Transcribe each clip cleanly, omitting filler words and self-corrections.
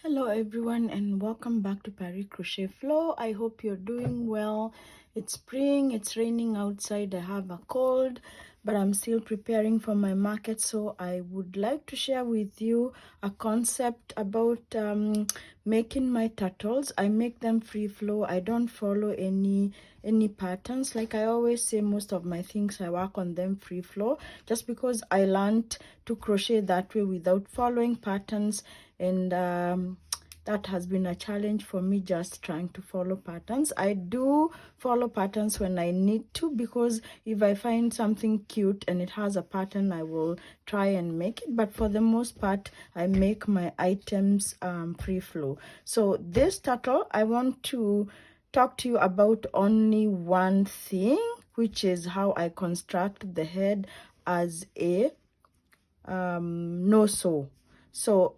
Hello everyone and welcome back to Paris Crochet Flow. I hope you're doing well. It's spring, it's raining outside. I have a cold, but I'm still preparing for my market, so I would like to share with you a concept about making my turtles. I make them free flow. I don't follow any patterns. Like I always say, most of my things I work on them free flow, just because I learned to crochet that way without following patterns. And that has been a challenge for me, just trying to follow patterns. I do follow patterns when I need to, because if I find something cute and it has a pattern, I will try and make it. But for the most part, I make my items free flow. So this turtle, I want to talk to you about only one thing, which is how I construct the head as a no sew. So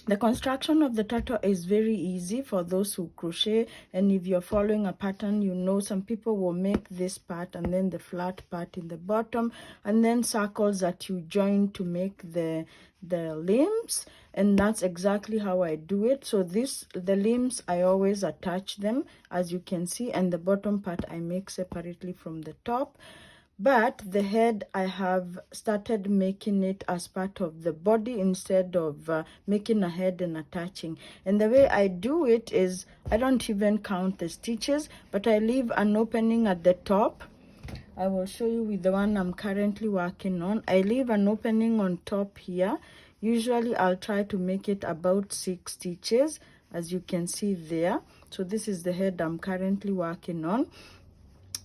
the construction of the turtle is very easy for those who crochet, and if you're following a pattern, you know some people will make this part and then the flat part in the bottom, and then circles that you join to make the limbs. And that's exactly how I do it. So the limbs, I always attach them, as you can see, and the bottom part I make separately from the top. But the head, I have started making it as part of the body instead of making a head and attaching. And the way I do it is, I don't even count the stitches, but I leave an opening at the top. I will show you with the one I'm currently working on. I leave an opening on top here. Usually I'll try to make it about 6 stitches, as you can see there. So this is the head I'm currently working on.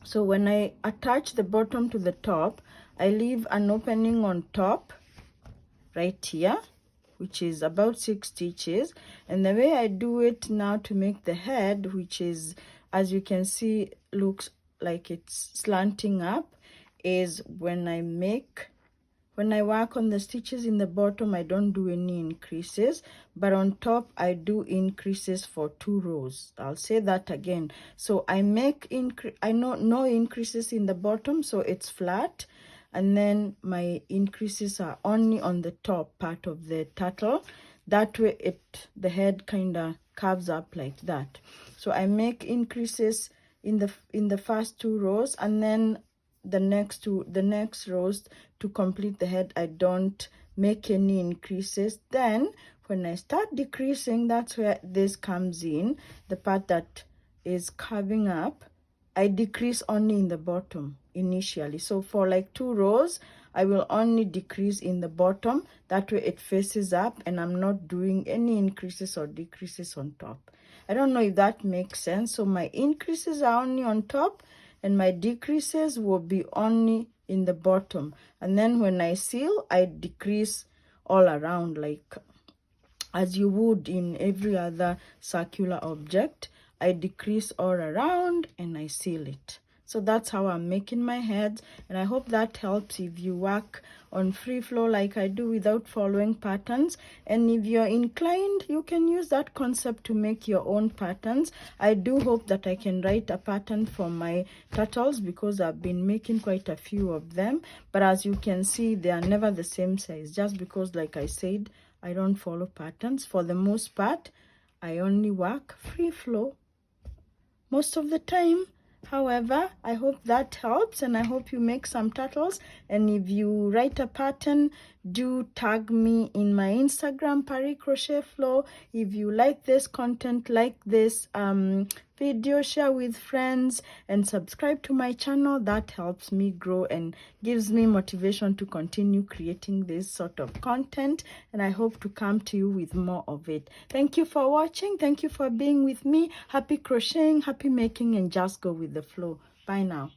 So when I attach the bottom to the top, I leave an opening on top right here, which is about 6 stitches. And the way I do it now to make the head, which is, as you can see, looks like it's slanting up, is when I work on the stitches in the bottom, I don't do any increases, but on top I do increases for 2 rows. I'll say that again. So I make no increases in the bottom, so it's flat, and then my increases are only on the top part of the turtle. That way the head kind of curves up like that. So I make increases in the first 2 rows, and then the next rows to complete the head, I don't make any increases. Then when I start decreasing, that's where this comes in, the part that is curving up. I decrease only in the bottom initially. So for like 2 rows, I will only decrease in the bottom. That way it faces up, and I'm not doing any increases or decreases on top. I don't know if that makes sense. So my increases are only on top, and my decreases will be only in the bottom. And then when I seal, I decrease all around, like as you would in every other circular object. I decrease all around and I seal it. So that's how I'm making my heads, and I hope that helps if you work on free flow like I do without following patterns. And if you're inclined, you can use that concept to make your own patterns. I do hope that I can write a pattern for my turtles, because I've been making quite a few of them, but as you can see, they are never the same size, just because, like I said, I don't follow patterns. For the most part, I only work free flow most of the time. However, I hope that helps, and I hope you make some turtles. And if you write a pattern, do tag me in my Instagram, Paris Crochet Flow. If you like this content, like this video, share with friends and subscribe to my channel. That helps me grow and gives me motivation to continue creating this sort of content, and I hope to come to you with more of it. Thank you for watching. Thank you for being with me. Happy crocheting, happy making, and just go with the flow. Bye now.